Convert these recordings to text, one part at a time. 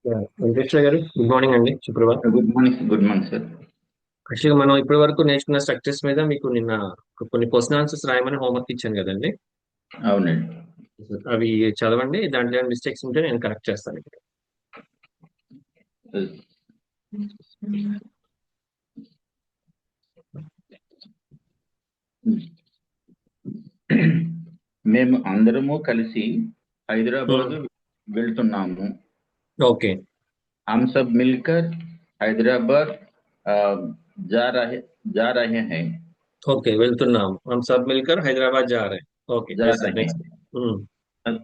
వెంకటేశ్వర గారు, good morning అండి. శుక్రవారం. Good morning sir. యాక్చువల్గా మనం ఇప్పటి వరకు నేర్చుకున్న స్ట్రక్చర్స్ మీద మీకు నిన్న కొన్ని క్వశ్చన్ ఆన్సర్స్ రాయమని హోంవర్క్ ఇచ్చాను కదండి. అవునండి. అవి చదవండి. దాంట్లో ఏమైనా మిస్టేక్స్ ఉంటే నేను కరెక్ట్ చేస్తాను ఇక్కడ. మేము అందరము కలిసి హైదరాబాద్ వెళ్తున్నాము. ఓకే. हम सब मिलकर हैदराबाद अ, जा रहे जा रहे हैं ఓకే, వెళ్తున్నాం. हम सब मिलकर हैदराबाद जा रहे हैं. ఓకే, जा ఎస్ సార్. रहे నెక్స్ట్. हैं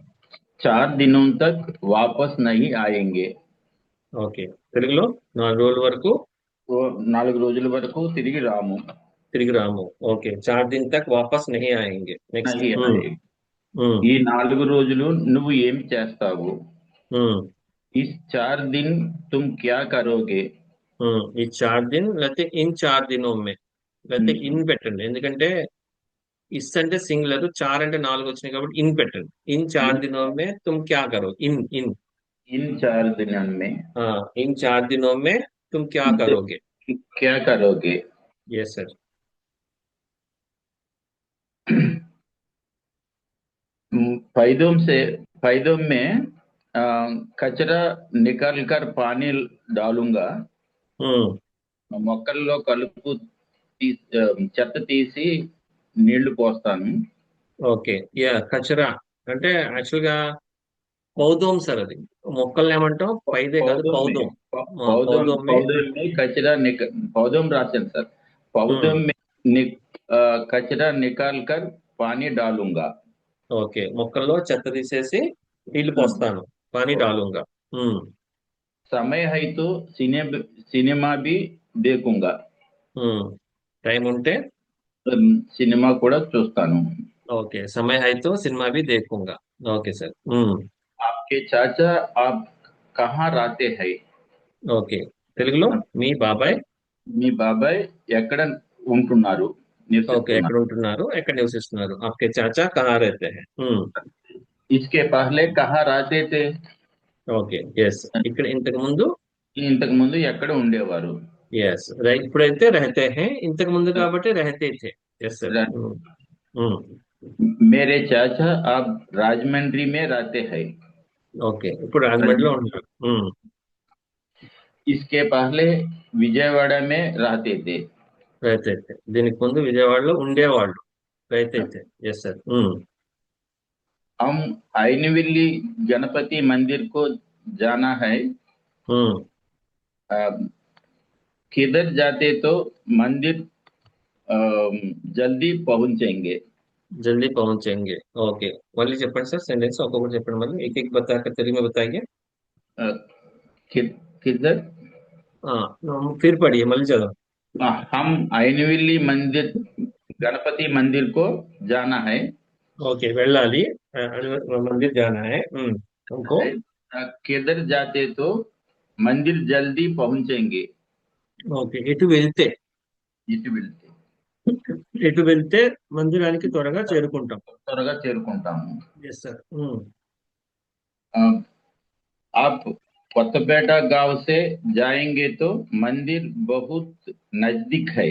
4 दिनों तक वापस नहीं आएंगे. ఓకే, తెలుగులో 4 రోజుల వరకు ఓ 4 రోజుల వరకు తిరిగి రాము. తిరిగి రాము. ఓకే, 4 दिन तक వాపస్ नहीं आएंगे. నెక్స్ట్. నహి ఆయేంగే. ఈ 4 రోజులు నువ్వు ఏం చేస్తావు? इस 4 दिन तुम क्या करोगे? ఈ 4 दिन లేకపోతే ఇన్ 4 दिनों में లేకపోతే ఇన్ పెట్టండి. ఎందుకంటే ఇస్ అంటే సింగులర్, చార్ అంటే 4 వచ్చినాయి కాబట్టి ఇన్ పెట్టండి. ఇన్ చార్ इन దినోమే తుమ్ క్యా కరో. ఇన్ ఇన్ इन 4 दिनों में ఇన్ చార్ దినోమే తుమ్ క్యా కరోగే. क्या करोगे? Yes sir. पैदों में अ, कचरा निकाल कर पानी डालूंगा. మొక్కల్లో కలుపు చెత్త తీసి నీళ్లు పోస్తాను. ఓకే. యా, కచరా అంటే యాక్చువల్ గా పౌదోం సార్. అది మొక్కల్ని ఏమంటాం? పైదే కాదు, पौधों में పౌదోం. पौधों పౌదోమే. पौधों में कचरा पौधों में राशन सर. पौधों में नि, कचरा निकाल कर पानी डालूंगा. ఓకే, మొక్కల్లో చెత్త తీసేసి నీళ్లు పోస్తాను. పానీ డాలుంగా. समय है तो सिनेमा भी देखूंगा. టైం ఉంటే సినిమా కూడా చూస్తాను. ఓకే, సమయ హైతో సినిమా भी देखूंगा. Okay sir. आपके चाचा आप कहाँ रहते हैं? ఓకే, తెలుగులో మీ బాబాయ్. మీ బాబాయ్ ఎక్కడ ఉంటున్నారు, ఓకే, ఎక్కడ నివసిస్తున్నారు? ఉంటున్నారు, ఎక్కడ నివసిస్తున్నారు? आपके चाचा कहाँ रहते हैं. इसके पहले कहाँ रहते थे? ఓకే. ఎస్, ఇక్కడ ఇంతకు ముందు. ఇంతకు ముందు ఎక్కడ ఉండేవారు? Yes right. ఇప్పుడైతే रहते हैं, ఇంతకు ముందు కాబట్టి रहते थे. Yes sir. मेरे चाचा आप राजमंड्री में रहते हैं. ఓకే, ఇప్పుడు రాజమండ్రిలో ఉంటారు. इसके पहले विजयवाड़ा में रहते थे. रहते थे, దీనికి ముందు విజయవాడలో ఉండేవాళ్ళు. रहते थे. Yes sir. हम आइनविल्ली गणपति मंदिर को जाना है. अ, किधर जाते तो मंदिर अ, जल्दी पहुंचेंगे. जल्दी पहुंचेंगे. ఓకే, మళ్ళీ చెప్పండి సార్. సెంటెన్స్ ఒక్కొక్కటి చెప్పండి. మళ్ళీ एक एक बताकर తెలుగు में बताइए. अ, किधर? फिर पढ़िए, మళ్ళీ చదవండి. हम आइनविल्ली मंदिर गणपति मंदिर को जाना है. ఓకే, వెళ్ళాలి. मंदिर जाना है. हमको. किधर जाते तो मंदिर जल्दी पहुंचेंगे. ఓకే, ఎటు వెళ్తే. ఇటు వెళ్తే ఎటు వెళ్తే మందిరానికి త్వరగా చేరుకుంటాం. త్వరగా చేరుకుంటాము. Yes sir. अ, आप कोत्तपेटा गांव से जाएंगे तो मंदिर बहुत नजदीक है.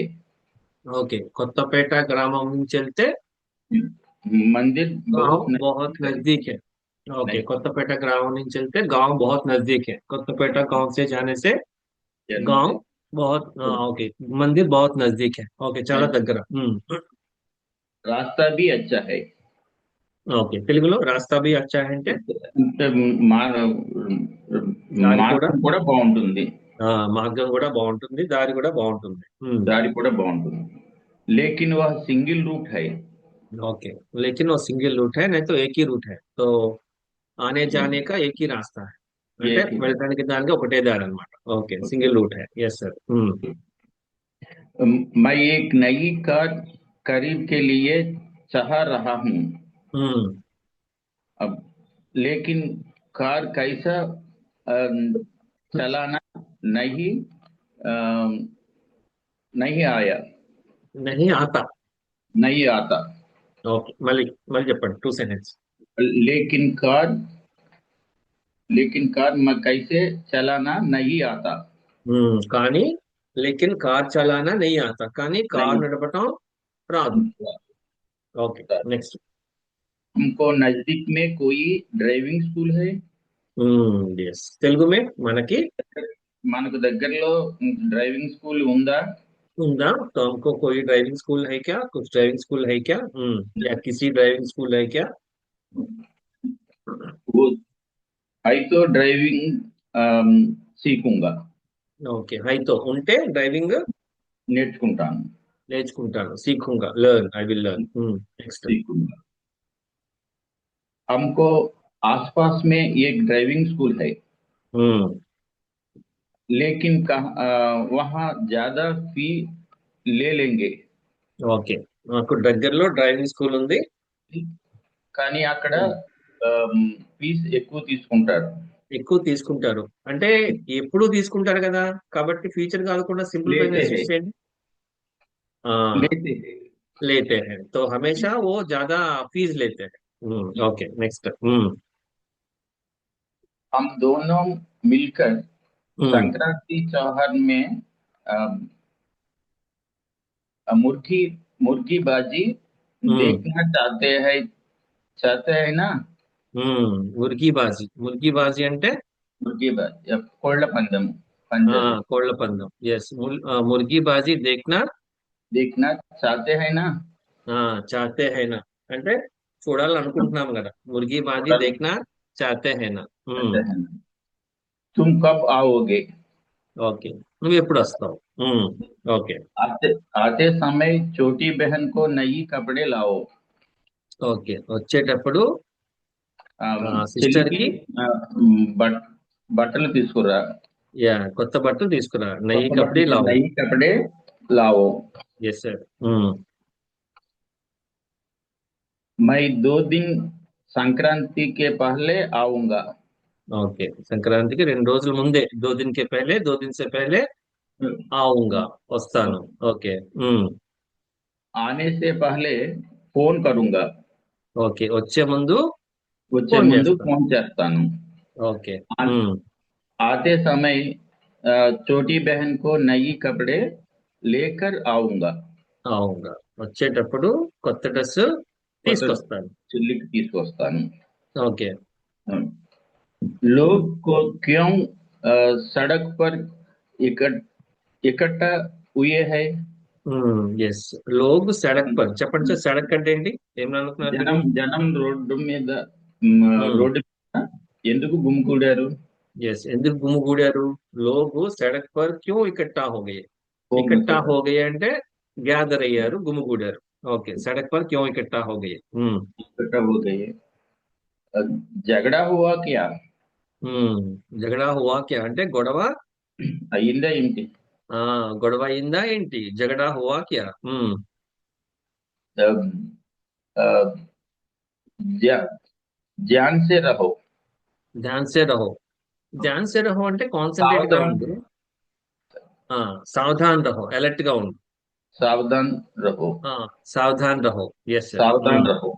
ఓకే, కొత్తపేట గ్రామం నుంచి వెళ్తే मंदिर गांव बहुत बहुत नजदीक है. नजदीक है. ఓకే, नहीं, కొత్తపేట గ్రామం నుంచి వెళ్తే गांव बहुत नजदीक है. కొత్తపేట गांव से जाने से जाने गांव से बहुत ఓకే, मंदिर बहुत नजदीक है. ఓకే, చాలా దగ్గర. रास्ता भी अच्छा है. ఓకే, తెలుగులో రాస్తా బి అచ్చా హై అంటే అంటే దారి కూడా. మార్గం కూడా బాగుంటుంది. మార్గం కూడా బాగుంటుంది, దారి కూడా బాగుంటుంది. దారి కూడా బాగుంటుంది. लेकिन वह सिंगल रूट है. ओके, लेकिन वो सिंगल रूट है, नहीं तो एक ही रूट है. तो आने जाने का एक ही रास्ता है. అంటే एक ही है. వెళ్ళడానికి దానికి ఒకటే దారి అన్నమాట. ఓకే, సింగిల్ రూట్ है. Yes sir. मैं एक नई कार खरीद के लिए चाह रहा हूँ. अब लेकिन कार कैसा चलाना नहीं नहीं आया नहीं आता. नहीं आता. ఓకే, మళ్ళీ మళ్ళీ చెప్పండి. 2 సెంటెన్స్. लेकिन कार लेकिन कार कैसे चलाना नहीं आता। కానీ లేకిన్ కార్ చలానా नहीं आता కానీ కార్ नहीं నడపటం రాదు. Okay, next. हमको नजदीक में कोई ड्राइविंग स्कूल है। ఎస్, తెలుగు మే మనకి మనకు దగ్గరలో డ్రైవింగ్ స్కూల్ ఉందా। ఉందా? तो हमको कोई ड्राइविंग स्कूल है क्या, कुछ ड्राइविंग स्कूल है क्या, या किसी ड्राइविंग स्कूल है क्या? वो है तो ड्राइविंग सीखूंगा। ఓకే, హైతో ఉంటే డ్రైవింగ్ నేర్చుకుంటాను। నేర్చుకుంటాను, సీఖుంగా, learn, I will learn. Next. सीखूंगा। हमको आसपास में एक ड्राइविंग स्कूल है, लेकिन वहाँ ज्यादा फी ले लेंगे। ఓకే, నాకు దగ్గరలో డ్రైవింగ్ స్కూల్ ఉంది. కానీ అక్కడ ఫీజు ఎక్కువ తీసుకుంటారు। ఎక్కువ తీసుకుంటారు అంటే ఎప్పుడు తీసుకుంటారు కదా, కాబట్టి ఫ్యూచర్ కాకుండా సింపుల్ లేతే ప్రెజెంట్ హై యూజ్ చేయండి. లేతే హై लेते हैं तो हमेशा वो ज्यादा फीस लेते हैं. Okay, next. हम दोनों मिलकर संक्रांति त्योहार में मुर्गी मुर्गी बाजी देखना चाहते हैं ना। ముర్గి బాజీ, ముర్గి బాజీ అంటే मुर्गी बाजी కోళ్ల పందెం పంజాబీ కోళ్ల పందెం. ఎస్, ముర్గి బాజీ देखना चाहते हैं ना। చాతే హైనా అంటే చూడాలనుకుంటున్నాం కదా, ముర్గి బాజీ దేఖ్నా చాతే హైనా. चाहते हैं ना। तुम कब आओगे। ఓకే, నువ్వు ఎప్పుడు వస్తావు? ఓకే. आते आते समय छोटी बहन को नई कपड़े लाओ। ఓకే, వచ్చేటప్పుడు సిస్టర్ చెల్లికి కి బట్ బట్టలు తీసుకురా। యా, కొత్త బట్టలు తీసుకురా, నయి కపడే లావు. नई कपड़े लाओ। Yes sir. मैं 2 दिन संक्रांति के पहले आऊंगा। ఓకే, సంక్రాంతికి 2 రోజుల ముందే, 2 दिन के पहले, 2 दिन से पहले ఆऊंगा, వస్తాను. ఓకే. आने से पहले फोन करूंगा। ఓకే, వచ్చే ముందు వచ్చే ఫోన్ ముందు చేస్తాను. ఫోన్ చేస్తాను। ఓకే. आते समय छोटी बहन को नई कपड़े लेकर आऊंगा। ఆऊंगा, వచ్చేటప్పుడు కొత్త డ్రెస్ కొత్త తీసుకొస్తాను. చెల్లికి తీసుకొస్తాను। ఓకే. लोग को क्यों सड़क पर इकट्ठा हुए हैं। ఎస్, లోగ్ సడక్ పర్, చెప్పండి సార్, సడక్ అంటే ఏంటి, ఏం అనుకున్నారు జనం మీరు? జనం రోడ్డు మీద రోడ్డు మీద ఎందుకు గుమికూడారు। यस, ఎందుకు గుమిగూడారు? లోగు సడక్ పర్ క్యూ ఇకట్టా హో గయే. ఇకట్టా హో గయే అంటే గ్యాదర్ అయ్యారు, గుమిగూడారు. ఓకే, సడక్ పర్ క్యూ ఇకట్టా హో గయే. इकट्ठा हो गए। झगड़ा हुआ क्या। జగడా హువా క్యా అంటే గొడవ అయిందా ఏంటి। గొడవ అయిందా ఏంటి, జగడా హువా క్యా. ధ్యాన్ సే రహో। ధ్యాన్ సే రహో, ధ్యాన్ సే రహో అంటే కాన్సన్ట్రేట్ గా ఉండు, సావధాన్ రహో, అలర్ట్ గా ఉండు. सावधान रहो। సావధాన్ రహో, ఎస్ సార్. सावधान रहो।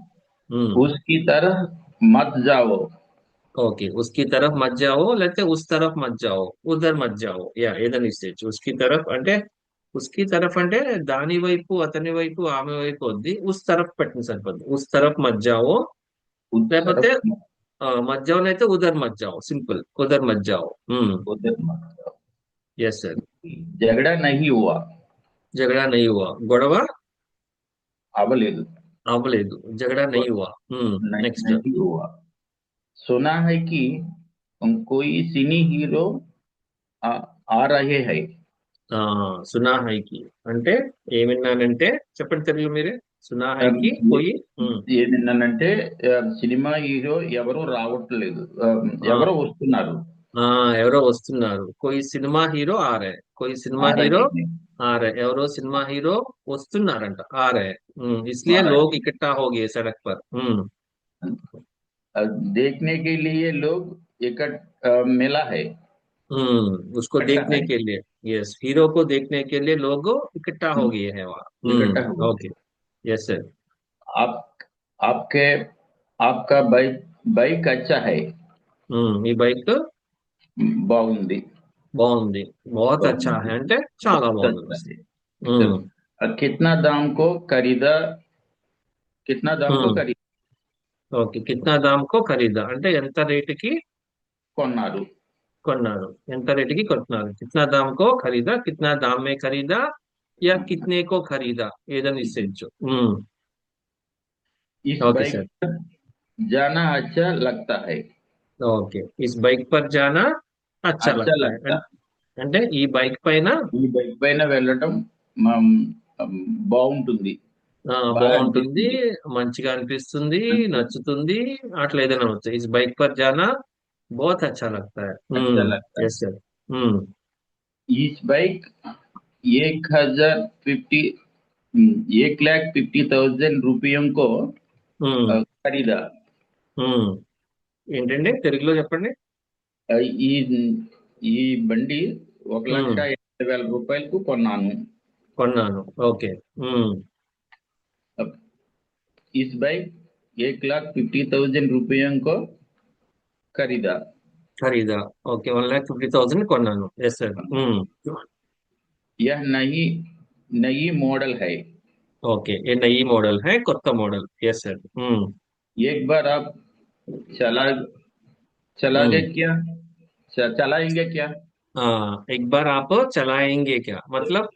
उसकी तरह मत जाओ। ఓకే, ఉస్కి తరఫ్ మత్ జావో, లేకపోతే ఉస్ తరఫ్ మత్ జావో, ఉదర్ మత్ జావో, యా ఏదైనా ఇచ్చేయచ్చు. ఉస్కి తరఫ్ అంటే, ఉస్కి తరఫ్ అంటే దాని వైపు, అతని వైపు, ఆమె వైపు వద్ది, ఉస్ తరఫ్ పెట్టిన సరిపోద్ది. ఉస్ తరఫ్ మత్ జావో, उस లేకపోతే तरफ మత్ జావో అయితే ఉదర్ మత్ జావో, సింపుల్, ఉదర్ మత్ జావో. उधर मत जाओ। Yes sir. झगड़ा नहीं हुआ। జగడా నహీ హువా, గొడవ అవ్వలేదు। అవ్వలేదు, జగడా నహీ హువా. నెక్స్ట్. नहीं हुआ। सुना है कि कोई सिनी हीरो आ, आ रहे हैं। సునా హైకి అంటే ఏమిన్నానంటే, చెప్పండి తెలుగు మీరే. సునా హైకి పోయి ఏంటంటే సినిమా హీరో ఎవరు రావట్లేదు, ఎవరో వస్తున్నారు। ఎవరో వస్తున్నారు, కోయి సినిమా హీరో ఆరే, కోయి సినిమా आ హీరో रहे हैं। ఆరే, ఎవరో సినిమా హీరో వస్తున్నారంట, ఆరే. इसलिए आ रहे लोग हैं। इकट्ठा हो गए सड़क पर. देखने के लिए लोग मिला है। उसको इकट्ठा देखने है। के लिए, यस, हीरो को देखने के लिए लोग इकट्ठा हो गए हैं इकट्ठा वहाँ. हो ओके. गए। Yes sir. आप आपके आपका बाइक बाइक अच्छा है। ఈ బైక్ బాగుంది. బాగుంది. बहुत अच्छा బాగుంది. है అంటే చాలా బాగుంది. सस्ता है। ఉమ్, कितना दाम को खरीदा, कितना दाम को ఉమ్, खरीद ఓకే. కిత్నా దామ్ కో ఖరీదా అంటే ఎంత రేటుకి కొన్నారు. కొన్నారు, ఎంత రేటుకి కొంటున్నారు. కిత్నా దామ్ కో ఖరీదా, కిత్నా దామ్ మే ఖరీదా, యా కిత్నే కో ఖరీదా, ఏదని ఇచ్చేయచ్చు. इस ఓకే बाइक సార్. पर जाना अच्छा लगता है। ఓకే. ఇస్ బైక్ పర్ జానా అచ్చా अच्छा లగ్తా హై लगता। అంటే ఈ బైక్ పైన ఈ బైక్ పైన వెళ్ళటం మ- బాగుంటుంది, బాగా బాగుంటుంది, అనిపిస్తుంది, మంచిగా అనిపిస్తుంది, అనిపిస్తుంది। నచ్చుతుంది. అట్లా ఏదైనా వచ్చు. ఇస్ బైక్ పర్ జానా बहुत अच्छा लगता है। अच्छा लगता है। Yes sir. हम्म। इस बाइक 1,50 1,50,000 रुपयों को हम्म। खरीदा। हम्म। ఏంటండి తెలుగులో చెప్పండి. ఈ ఈ బండి ఒక లక్ష ఉమ్, 80,000 రూపాయలకు కొన్నాను। కొన్నాను. ఓకే. ఉమ్, अब इस बाइक 1,50,000 रुपयों को खरीदा। ఖరీదా. ఓకే. 1,50,000 కొన్నాను. Yes sir. यह नई नई मॉडल है। ఓకే. ఏ నయి మోడల్ హై, కొత్త మోడల్. Yes sir. एक बार आप चला चलागे क्या, चलाएंगे क्या? एक बार आप चलाएंगे क्या मतलब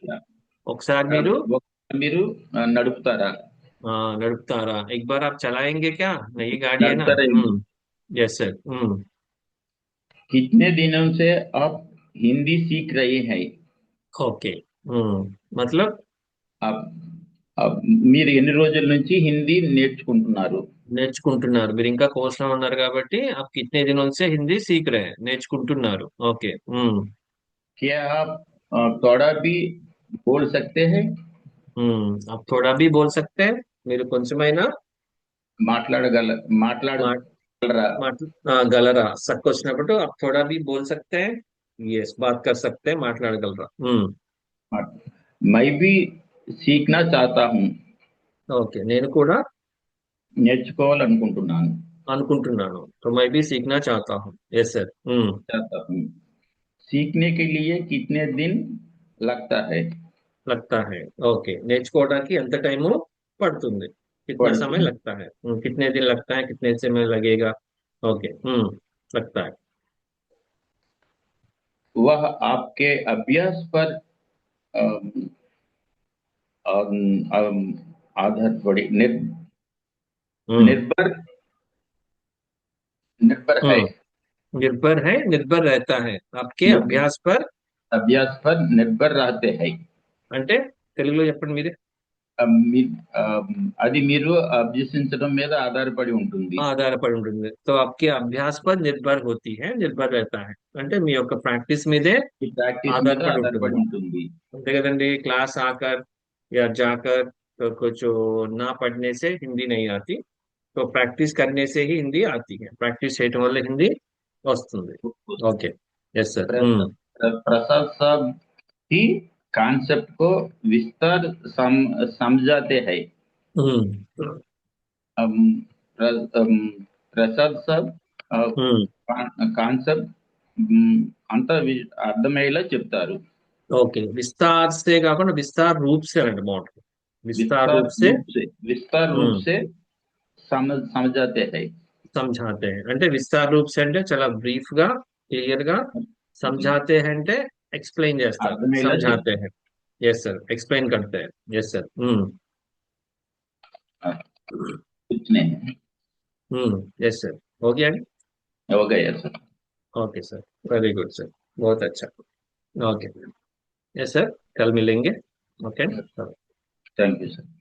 ఒకసారి మీరు మీరు నడుపుతారా? నడుపుతారా. एक बार आप चलाएंगे क्या, नई गाड़ी है ना. నడుపుతారా? Yes sir. कितने दिनों से आप हिंदी सीख रहे हैं? ఓకే. मतलब आप आप మీరు ఎన్ని రోజుల నుంచి హిందీ నేర్చుకుంటున్నారు? నేర్చుకుంటున్నారు. మీరు ఇంకా కోర్సులో ఉన్నారు కాబట్టి आप कितने दिनों से हिंदी सीख रहे हैं, నేర్చుకుంటున్నారు. ఓకే. क्या आप थोड़ा भी बोल सकते हैं? आप थोड़ा भी बोल सकते हैं, మీరు కొంచెమైనా మాట్లాడగల మా మాట్లాడగలరా? గలరా. సక్ వచ్చినప్పుడు आप थोड़ा भी बोल सकते हैं. यस, बात कर सकते हैं, మాట్లాడగలరా. मैं भी सीखना चाहता हूँ। ఓకే. నేను కూడా నేర్చుకోవాలనుకుంటున్నాను। అనుకుంటున్నాను. तो मैं भी सीखना चाहता हूँ. Yes sir. चाहता हूँ। सीखने के लिए कितने दिन लगता है? लगता है. ఓకే. నేర్చుకోవడానికి ఎంత టైము పడుతుంది, कितना समय पढ़ती लगता है. कितने दिन लगता है, कितने समय लगेगा. ओके. लगता है. वह आपके अभ्यास पर अम, अम, अम, आधार पड़ी हम्म। निर्भर निर्भर है। हम्म। निर्भर रहता है आपके नि- अभ्यास पर. अभ्यास पर निर्भर रहते हैं। అంటే తెలుగులో చెప్పండి మీరే. అది మీరు అభ్యసించడం మీద ఆధారపడి ఉంటుంది। ఆధారపడి ఉంటుంది. तो आपके अभ्यास पर निर्भर होती है, निर्भर रहता है అంటే మీ యొక్క ప్రాక్టీస్ మీదే ఈ ప్రాక్టీస్ మీద ఆధారపడి ఉంటుంది. ఆధారపడి ఉంటుంది। అంతే కదండి. क्लास आकर या जाकर तो कुछ ना पढ़ने से हिंदी नहीं आती. तो प्रैक्टिस करने से ही हिंदी आती है. प्रैक्टिस చేయటం వల్ల హిందీ వస్తుంది. ఓకే. Yes sir. प्रसाद साहब ही कॉन्सेप्ट को विस्तार समझाते हैं। अम, अम, प्रसाद साहब కాన్సెప్ట్ అంతా అర్థమయ్యేలా చెప్తారు। ఓకే. విస్తార్ సే కాకుండా విస్తార్ రూప్ సే అంటే బాగుంటుంది. విస్తార్ विस्तार రూప్ సే रूप से विस्तार रूप से समझाते हैं। समझाते हैं అంటే విస్తార్ రూప్ సే అంటే చాలా బ్రీఫ్ గా, క్లియర్ గా. समझाते हैं అంటే ఎక్స్ప్లెయిన్ చేస్తారు. అర్థమయ్యేలా समझाते చెప్తారు। हैं. Yes sir. एक्सप्लेन करते हैं. Yes sir. कुछ नहीं। Yes sir. हो गया. हो गया sir. Okay sir. Very good sir. बहुत अच्छा. ओके. Yes sir. कल मिलेंगे. ओके. Thank you sir.